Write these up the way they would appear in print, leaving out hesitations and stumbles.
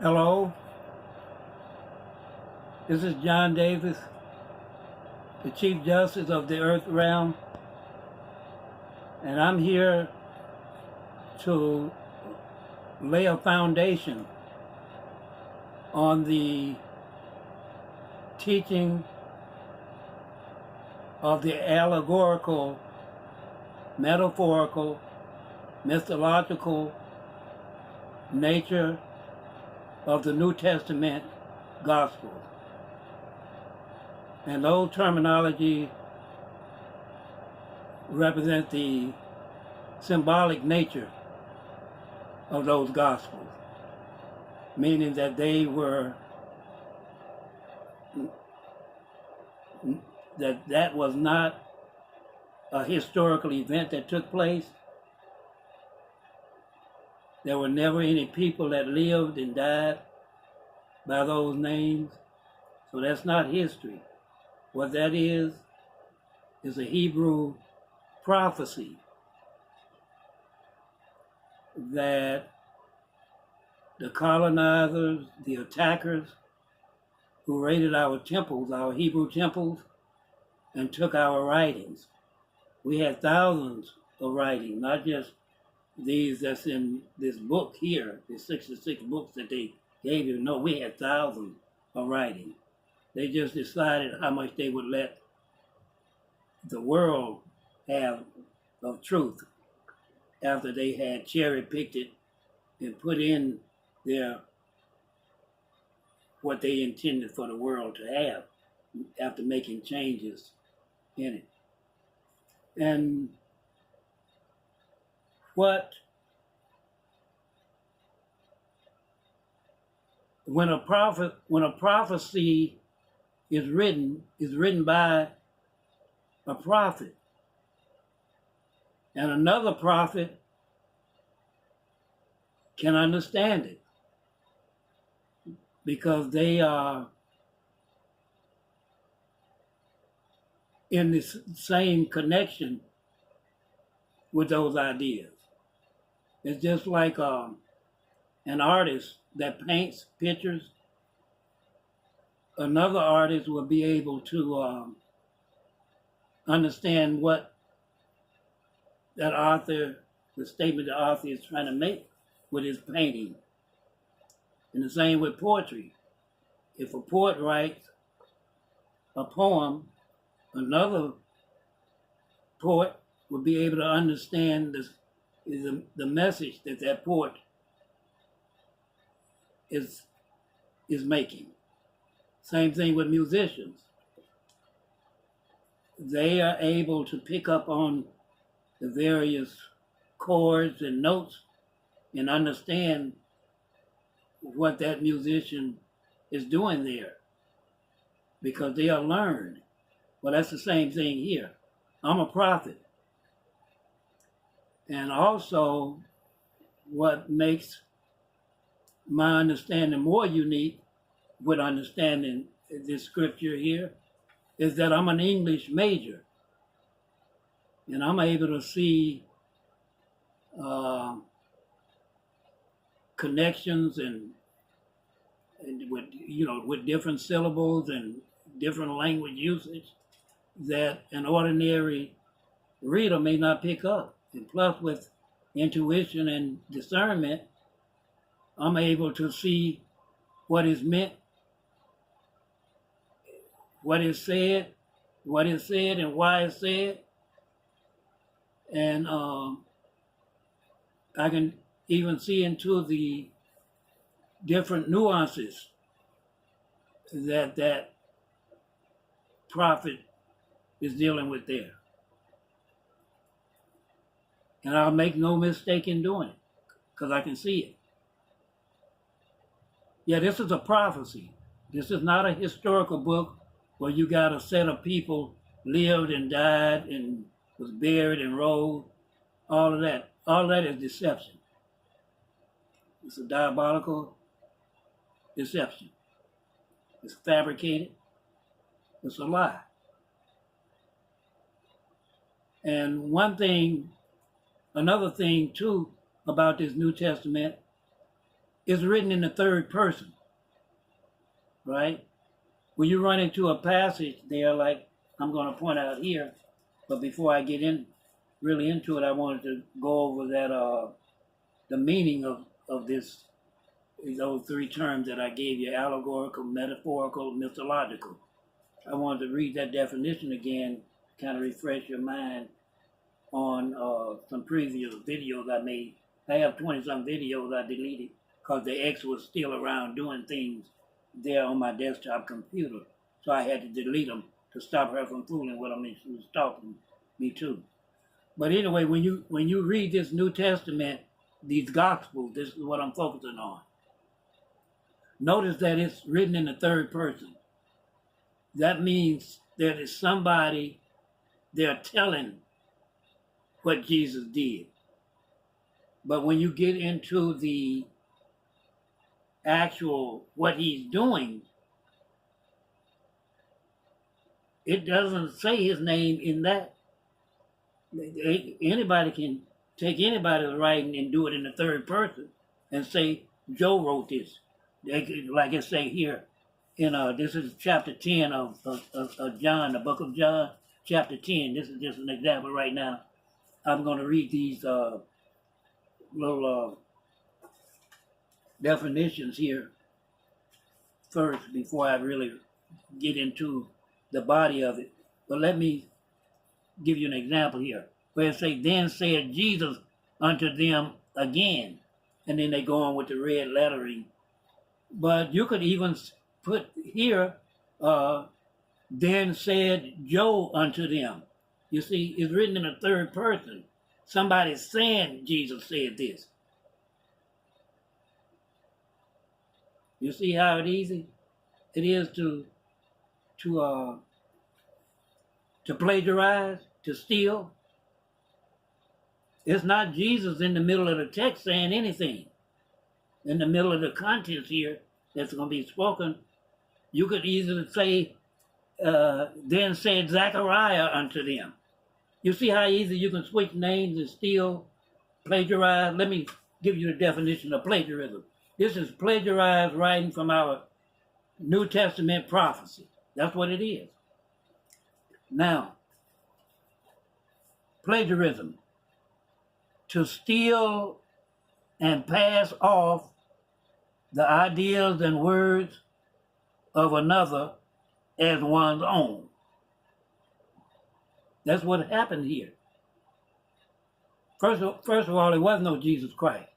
Hello, this is John Davis, the Chief Justice of the Earth Realm, and I'm here to lay a foundation on the teaching of the allegorical, metaphorical, mythological nature of the New Testament gospel. And those terminology represent the symbolic nature of those gospels, meaning that they were, that was not a historical event that took place. There were never any people that lived and died by those names. So that's not history. What that is a Hebrew prophecy that the colonizers, the attackers who raided our temples, our Hebrew temples, and took our writings. We had thousands of writings, not just these that's in this book here, the 66 books that they gave you. No, we had thousands of writings. They just decided how much they would let the world have of truth after they had cherry-picked it and put in their what they intended for the world to have after making changes in it. And when a prophecy is written by a prophet, and another prophet can understand it because they are in the same connection with those ideas. It's just like an artist that paints pictures. Another artist will be able to understand what that author, the statement the author is trying to make with his painting. And the same with poetry. If a poet writes a poem, another poet will be able to understand the message that that poet is making. Same thing with musicians. They are able to pick up on the various chords and notes and understand what that musician is doing there because they are learned. Well, that's the same thing here. I'm a prophet. And also, what makes my understanding more unique with understanding this scripture here is that I'm an English major. And I'm able to see connections and with different syllables and different language usage that an ordinary reader may not pick up. And plus, with intuition and discernment, I'm able to see what is meant, what is said, and why it's said. And I can even see into the different nuances that prophet is dealing with there. And I'll make no mistake in doing it because I can see it. Yeah, this is a prophecy. This is not a historical book where you got a set of people lived and died and was buried and rose. All of that. All of that is deception. It's a diabolical deception. It's fabricated. It's a lie. And another thing too about this New Testament It's written in the third person, right? When you run into a passage there, like I'm going to point out here, but before I get in really into it, I wanted to go over that the meaning of those three terms that I gave you: allegorical, metaphorical, mythological. I wanted to read that definition again, kind of refresh your mind on some previous videos I made. I have 20-some videos I deleted because the ex was still around doing things there on my desktop computer. So I had to delete them to stop her from fooling with them, and she was stalking me too. But anyway, when you read this New Testament, these Gospels, this is what I'm focusing on. Notice that it's written in the third person. That means there is somebody they're telling what Jesus did. But when you get into the actual what he's doing, it doesn't say his name in that. Anybody can take anybody's writing and do it in the third person and say, Joe wrote this. Like it say here, this is chapter 10 of John, the book of John, chapter 10. This is just an example right now. I'm going to read these little definitions here first before I really get into the body of it. But let me give you an example here, where it say, then said Jesus unto them again. And then they go on with the red lettering. But you could even put here, then said Joe unto them. You see, it's written in the third person. Somebody's saying Jesus said this. You see how easy it is to plagiarize, to steal. It's not Jesus in the middle of the text saying anything. In the middle of the contents here that's going to be spoken, you could easily say, then said Zechariah unto them. You see how easy you can switch names and steal, plagiarize? Let me give you the definition of plagiarism. This is plagiarized writing from our New Testament prophecy. That's what it is. Now, plagiarism, to steal and pass off the ideas and words of another as one's own. That's what happened here. First of all, there was no Jesus Christ.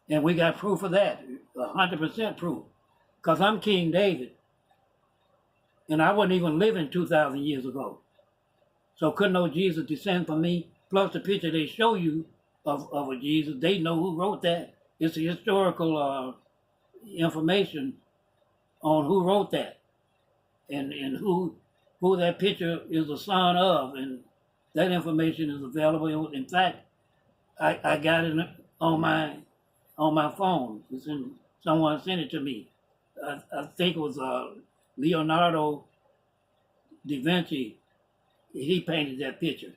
And we got proof of that, 100% proof. Because I'm King David, and I wasn't even living 2,000 years ago. So couldn't no Jesus descend from me? Plus the picture they show you of a Jesus, they know who wrote that. It's a historical information on who wrote that and who that picture is the son of, and that information is available. In fact, I got it on my phone. Someone sent it to me. I think it was Leonardo da Vinci. He painted that picture.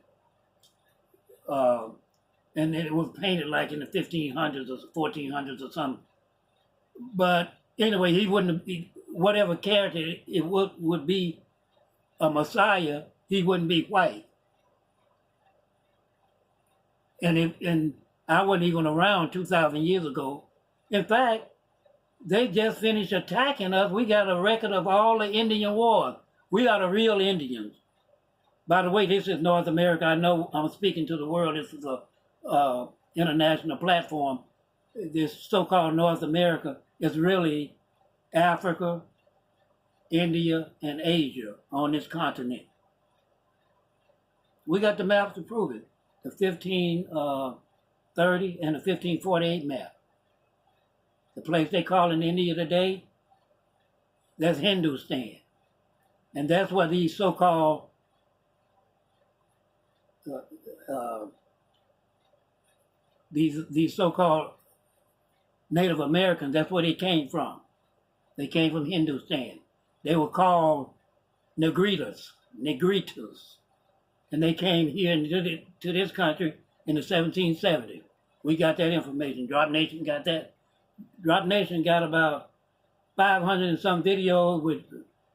And it was painted like in the 1500s or 1400s or something. But anyway, he wouldn't be, whatever character it would be a Messiah, he wouldn't be white. And I wasn't even around 2,000 years ago. In fact, they just finished attacking us. We got a record of all the Indian wars. We are the real Indians. By the way, this is North America. I know I'm speaking to the world. This is a international platform. This so-called North America is really Africa, India, and Asia on this continent. We got the maps to prove it. The 1530 and the 1548 map. The place they call in India today, that's Hindustan. And that's where these so-called these so-called Native Americans, that's where they came from. They came from Hindustan. They were called Negritos. And they came here to this country in the 1770s. We got that information. Drop Nation got that. Drop Nation got about 500 and some videos with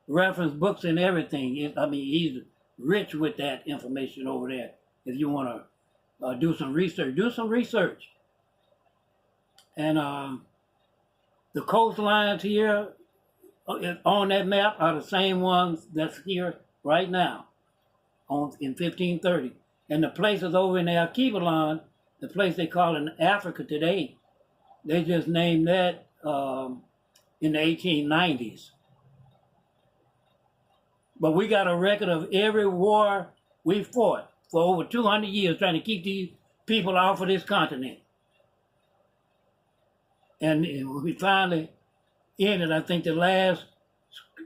reference books and everything. I mean, he's rich with that information over there. If you want to do some research, do some research. And the coastlines here on that map are the same ones that's here right now in 1530. And the places over in the Alkebulan, the place they call in Africa today, they just named that in the 1890s. But we got a record of every war we fought for over 200 years trying to keep these people off of this continent. And we finally ended, I think the last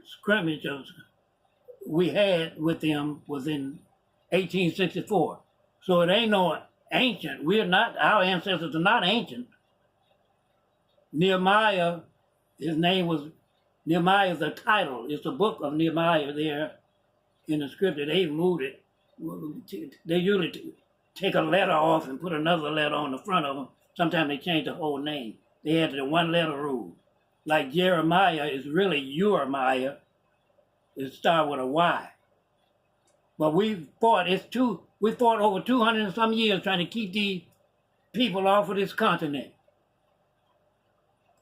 scrimmage we had with them was in 1864. So it ain't no ancient. We're not, our ancestors are not ancient. Nehemiah, his name was, Nehemiah is the title. It's the book of Nehemiah there in the scripture. They moved it. They usually take a letter off and put another letter on the front of them. Sometimes they change the whole name. They had the one letter rule. Like Jeremiah is really Uriah. It starts with a Y. But we fought over 200 and some years trying to keep these people off of this continent.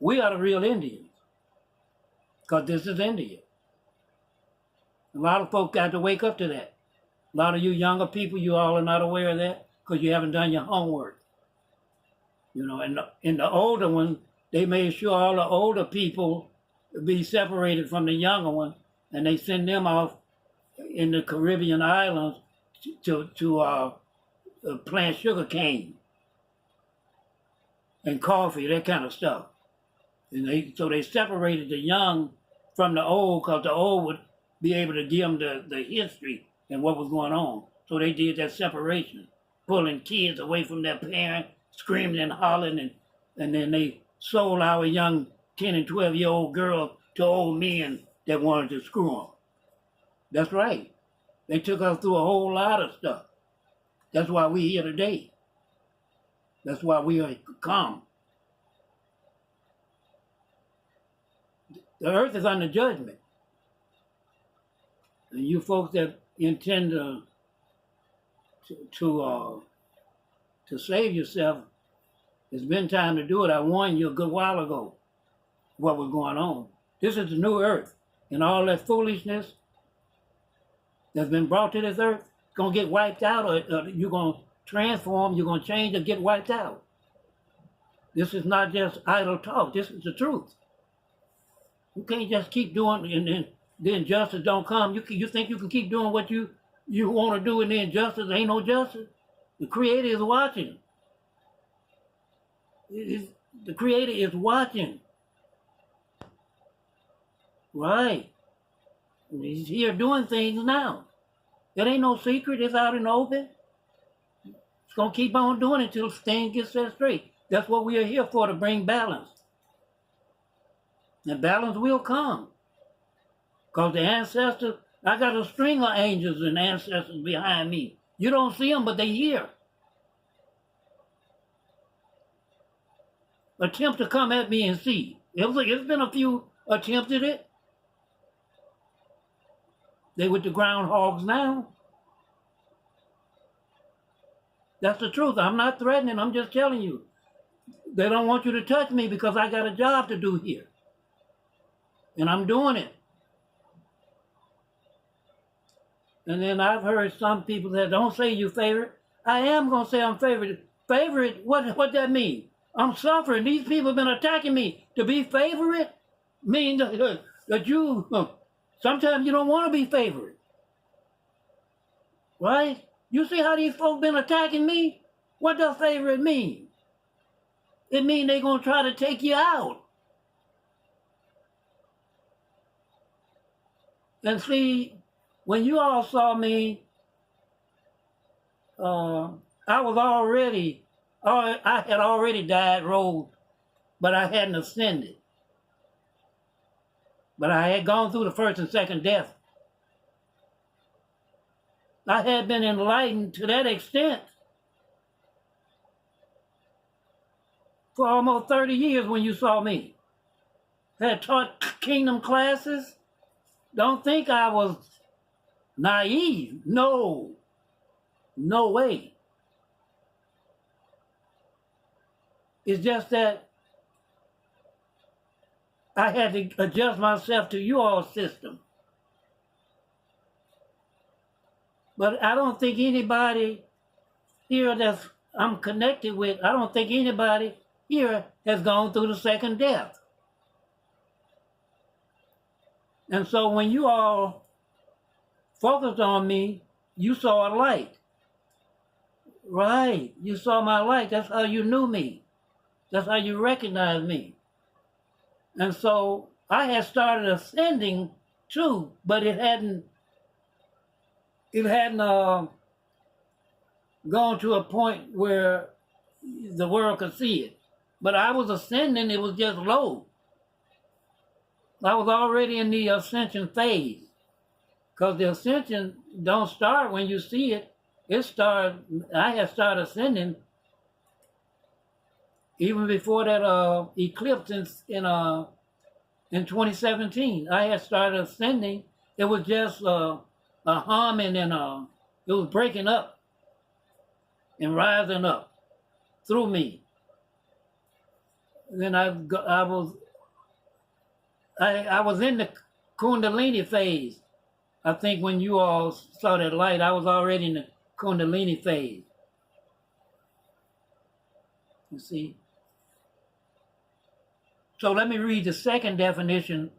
We are the real Indians. Because this is India. A lot of folks got to wake up to that. A lot of you younger people, you all are not aware of that because you haven't done your homework. You know, and the older ones, they made sure all the older people be separated from the younger ones, and they send them off in the Caribbean islands to plant sugar cane and coffee, that kind of stuff. And so they separated the young from the old because the old would be able to give them the history and what was going on. So they did that separation, pulling kids away from their parents, screaming and hollering, and then they sold our young 10 and 12-year-old girls to old men that wanted to screw them. That's right. They took us through a whole lot of stuff. That's why we're here today. That's why we are calm. The earth is under judgment. And you folks that intend to save yourself, it's been time to do it. I warned you a good while ago what was going on. This is the new earth. And all that foolishness that's been brought to this earth is going to get wiped out, or you're going to transform, you're going to change or get wiped out. This is not just idle talk. This is the truth. You can't just keep doing, and then the injustice don't come. You think you can keep doing what you want to do, and the injustice ain't no justice. The Creator is watching. The Creator is watching. Right. He's here doing things now. It ain't no secret. It's out in the open. It's going to keep on doing it until things get set straight. That's what we are here for, to bring balance. And balance will come. Because the ancestors, I got a string of angels and ancestors behind me. You don't see them, but they here. Attempt to come at me and see. It's been a few attempts at it. They with the groundhogs now. That's the truth. I'm not threatening. I'm just telling you. They don't want you to touch me because I got a job to do here. And I'm doing it. And then I've heard some people that don't say you favorite. I am going to say I'm favorite. Favorite, what that mean? I'm suffering. These people have been attacking me. To be favorite means that you, sometimes you don't want to be favorite. Right? You see how these folks been attacking me? What does favorite mean? It means they're going to try to take you out. And see, when you all saw me, I had already died road, but I hadn't ascended. But I had gone through the first and second death. I had been enlightened to that extent for almost 30 years when you saw me. Had taught kingdom classes. Don't think I was naive. No. No way. It's just that I had to adjust myself to you all's system. But I don't think anybody here that I'm connected with, I don't think anybody here has gone through the second death. And so when you all focused on me, you saw a light. Right. You saw my light. That's how you knew me. That's how you recognized me. And so I had started ascending too, but it hadn't gone to a point where the world could see it. But I was ascending, it was just low. I was already in the ascension phase. Because the ascension don't start when you see it. I had started ascending even before that eclipse in 2017. I had started ascending. It was just a humming and it was breaking up and rising up through me. Then I was in the Kundalini phase. I think when you all saw that light, I was already in the Kundalini phase. You see? So let me read the second definition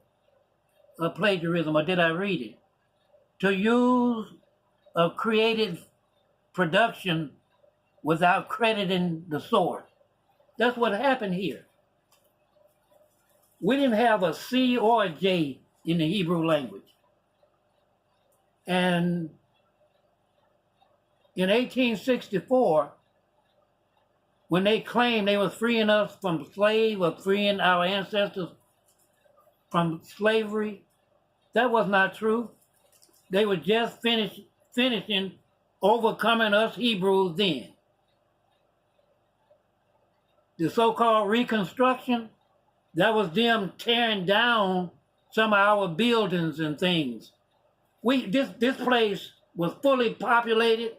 of plagiarism, or did I read it? To use a creative production without crediting the source. That's what happened here. We didn't have a C or a J in the Hebrew language. And in 1864, when they claimed they were freeing us from slavery, or freeing our ancestors from slavery, that was not true. They were just finishing overcoming us Hebrews then. The so-called Reconstruction, that was them tearing down some of our buildings and things. This place was fully populated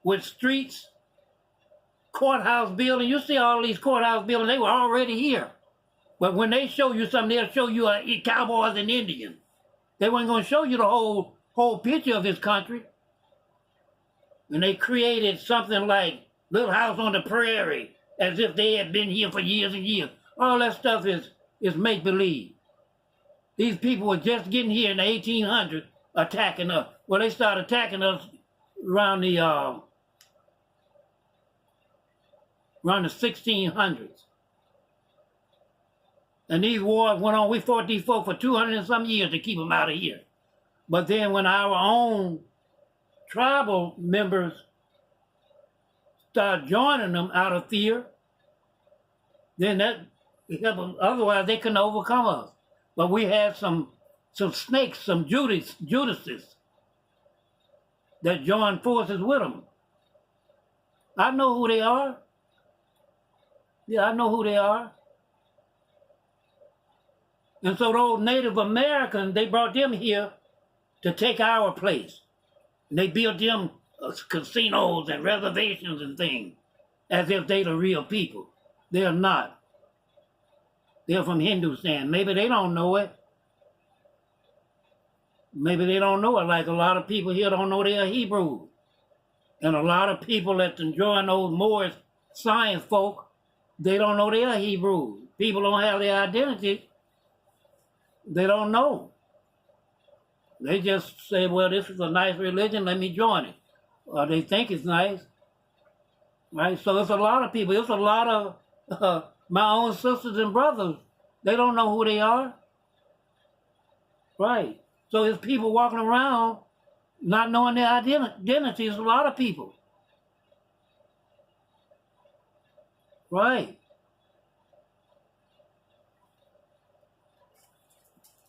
with streets, courthouse building. You see all these courthouse buildings, they were already here. But when they show you something, they'll show you cowboys and Indians. They weren't going to show you the whole picture of this country. And they created something like Little House on the Prairie, as if they had been here for years and years. All that stuff is make-believe. These people were just getting here in the 1800s, attacking us. Well, they started attacking us around the 1600s. And these wars went on. We fought these folks for 200 and some years to keep them out of here. But then when our own tribal members started joining them out of fear, then that helped them. Otherwise, they couldn't overcome us. But we had some snakes, some Judases that joined forces with them. I know who they are. Yeah, I know who they are. And so those Native Americans, they brought them here to take our place. And they built them casinos and reservations and things as if they're the real people. They're not. They're from Hindustan. Maybe they don't know it. Maybe they don't know it like a lot of people here don't know they're Hebrew. And a lot of people that join those Moorish science folk, they don't know they're Hebrew. People don't have their identity. They don't know. They just say, well, this is a nice religion, let me join it. Or they think it's nice. Right? So it's a lot of people. It's a lot of my own sisters and brothers. They don't know who they are. Right. So it's people walking around not knowing their identity. It's a lot of people. Right.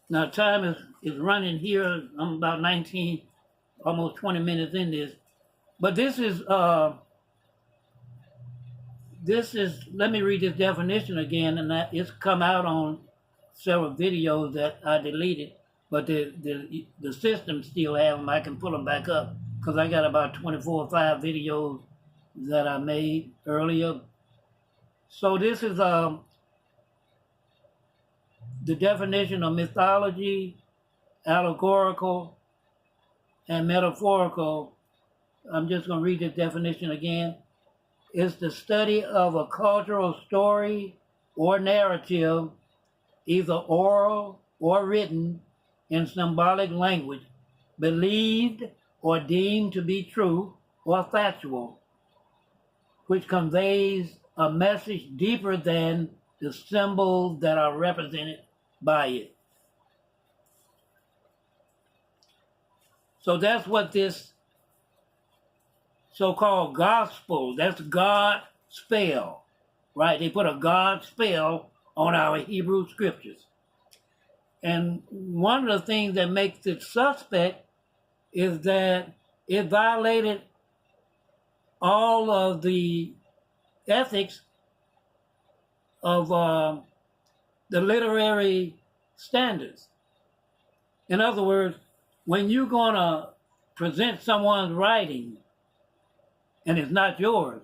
Now time is running here. I'm about 19, almost 20 minutes in this. But this is this is, let me read this definition again, and that it's come out on several videos that I deleted, but the system still have them. I can pull them back up because I got about 24 or 5 videos that I made earlier. So this is the definition of mythology, allegorical, and metaphorical. I'm just going to read this definition again. It's the study of a cultural story or narrative, either oral or written in symbolic language, believed or deemed to be true or factual, which conveys a message deeper than the symbols that are represented by it. So that's what this so-called gospel, that's God spell, right? They put a God spell on our Hebrew scriptures. And one of the things that makes it suspect is that it violated all of the ethics of the literary standards. In other words, when you're going to present someone's writing and it's not yours,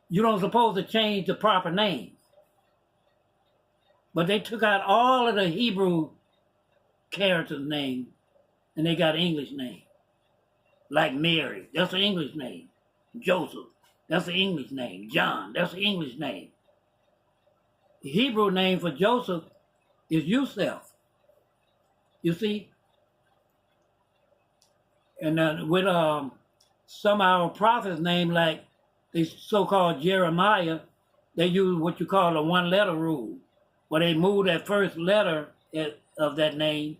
you don't supposed to change the proper name. But they took out all of the Hebrew characters' names and they got English name. Like Mary, that's an English name. Joseph, that's an English name. John, that's an English name. The Hebrew name for Joseph is Yosef. You see? And with some of our prophets' name, like the so-called Jeremiah, they use what you call a one-letter rule, where they move that first letter of that name,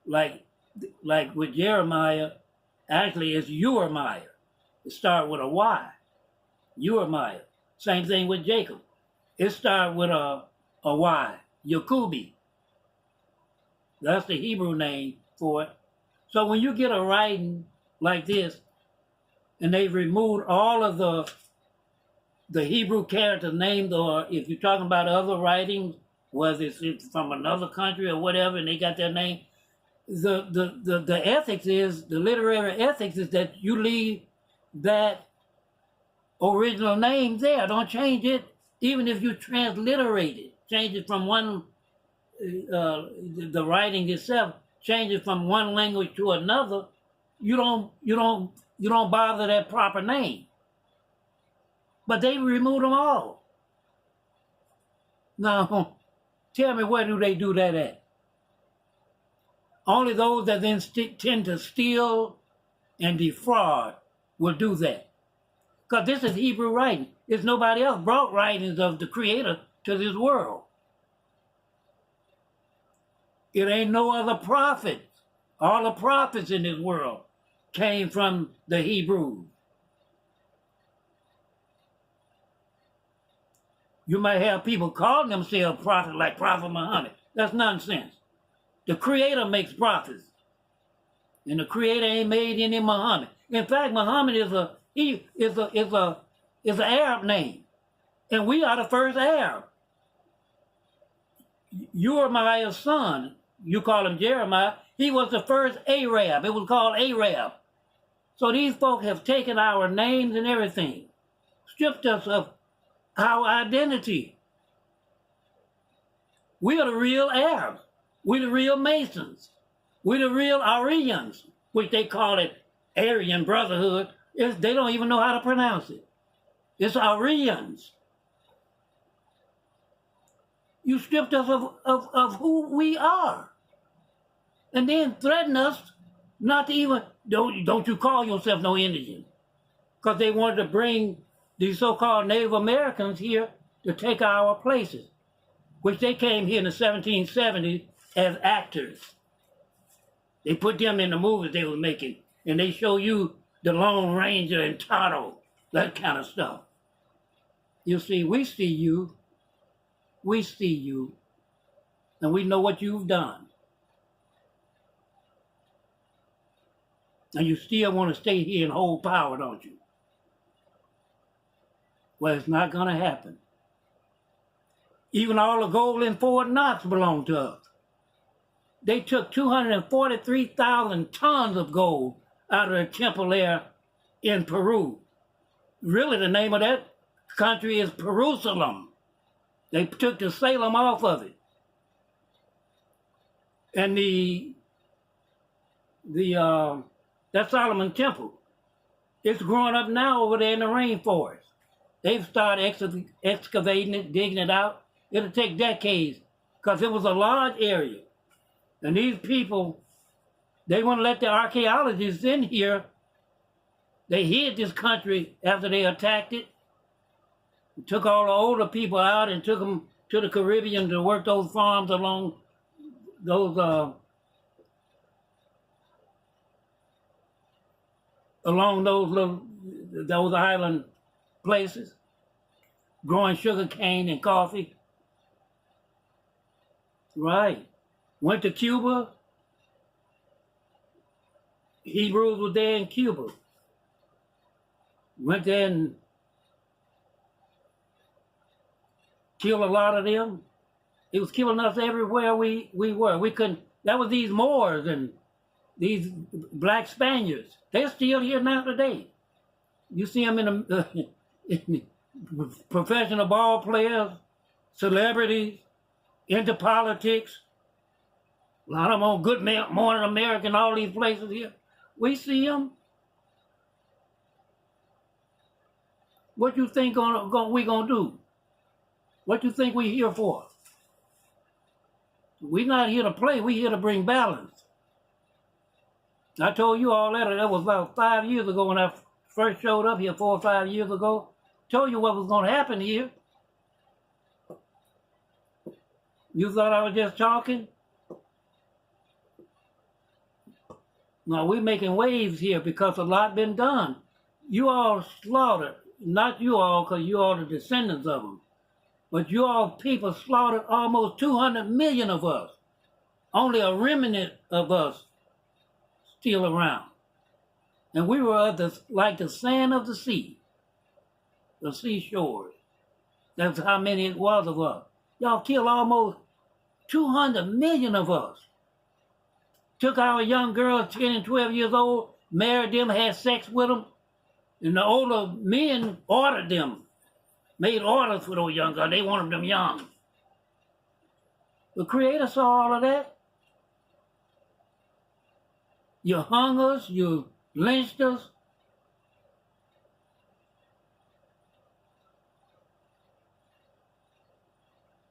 like with Jeremiah, actually it's Uremiah. It starts with a Y, Uremiah. Same thing with Jacob. It starts with a Y, Yakubi. That's the Hebrew name for it. So when you get a writing like this, and they've removed all of the Hebrew characters named, or if you're talking about other writings, whether it's from another country or whatever, and they got their name, the ethics is, the literary ethics is that you leave that original name there. Don't change it, even if you transliterate it. Change it from one, the writing itself, change it from one language to another. You don't bother that proper name. But they removed them all. Now, tell me, where do they do that at? Only those that then tend to steal and defraud will do that. Because this is Hebrew writing. It's nobody else brought writings of the Creator to this world. It ain't no other prophets. All the prophets in this world came from the Hebrews. You might have people calling themselves prophets like Prophet Muhammad. That's nonsense. The Creator makes prophets. And the Creator ain't made any Muhammad. In fact, Muhammad is an Arab name. And we are the first Arab. Uremiah's son, you call him Jeremiah, he was the first Arab. It was called Arab. So these folks have taken our names and everything, stripped us of our identity. We are the real Arabs. We're the real Masons. We're the real Aryans, which they call it Aryan Brotherhood. They don't even know how to pronounce it. It's Aryans. You stripped us of who we are. And then threaten us not to even, don't you call yourself no Indian. Because they wanted to bring these so-called Native Americans here to take our places, which they came here in the 1770s as actors. They put them in the movies they were making, and they show you the Lone Ranger and Tonto, that kind of stuff. You see, we see you, and we know what you've done. And you still want to stay here and hold power, don't you? Well, it's not going to happen. Even all the gold in Fort Knox belong to us. They took 243,000 tons of gold out of the temple there in Peru. Really, the name of that country is Jerusalem. They took the Salem off of it. And that Solomon Temple, it's growing up now over there in the rainforest. They've started excavating it, digging it out. It'll take decades because it was a large area. And these people, they wouldn't let the archaeologists in here. They hid this country after they attacked it. Took all the older people out and took them to the Caribbean to work those farms along those those island places, growing sugar cane and coffee. Right. Went to Cuba. Hebrews were there in Cuba. Went there and killed a lot of them. It was killing us everywhere we were. We couldn't. That was these Moors and these black Spaniards. They're still here now today. You see them in the professional ball players, celebrities, into politics. A lot of them on Good Morning America and all these places here. We see them. What you think we gonna do? What you think we here for? We're not here to play. We here to bring balance. I told you all that. That was about 5 years ago when I first showed up here 4 or 5 years ago. Told you what was going to happen here. You thought I was just talking? No, we're making waves here because a lot been done. You all slaughtered, not you all because you all the descendants of them, but you all people slaughtered almost 200 million of us. Only a remnant of us still around. And we were like the sand of the sea, the seashores. That's how many it was of us. Y'all killed almost 200 million of us. Took our young girls, 10 and 12 years old, married them, had sex with them, and the older men ordered them, made orders for those young girls. They wanted them young. The Creator saw all of that. You hung us, you lynched us.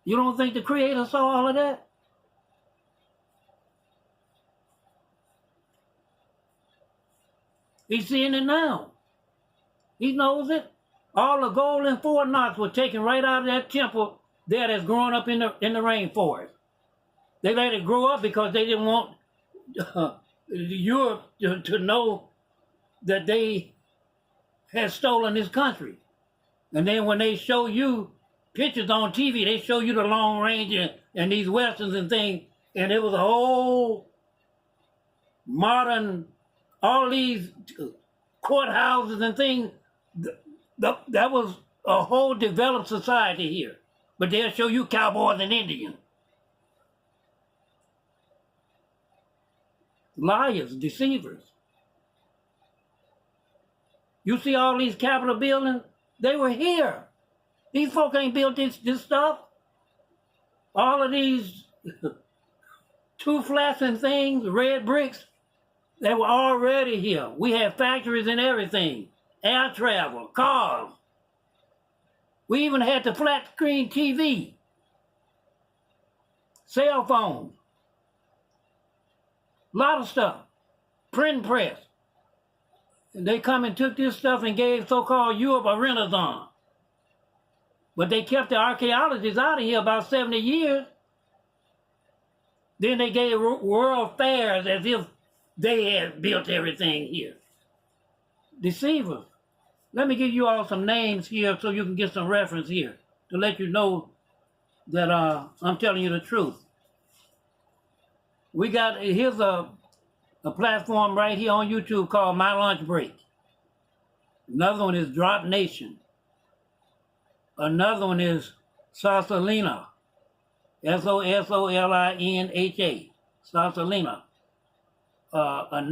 You don't think the Creator saw all of that? He's seeing it now. He knows it. All the gold in Fort Knox was taken right out of that temple there that's growing up in the rainforest. They let it grow up because they didn't want Europe to know that they had stolen this country. And then when they show you pictures on TV, they show you the Long Range and these westerns and things, and it was a whole modern, all these courthouses and things. That was a whole developed society here. But they'll show you cowboys and Indians. Liars, deceivers. You see all these Capitol buildings? They were here. These folk ain't built this stuff. All of these two flats and things, red bricks, they were already here. We had factories and everything. Air travel, cars. We even had the flat screen TV. Cell phones. A lot of stuff. Print press. And they come and took this stuff and gave so-called Europe a renaissance. But they kept the archaeologists out of here about 70 years. Then they gave world fairs as if they had built everything here. Deceivers. Let me give you all some names here so you can get some reference here to let you know that I'm telling you the truth. We got, here's a platform right here on YouTube called My Lunch Break. Another one is Drop Nation. Another one is Sausalina, Sosolinha, Sausalina. Another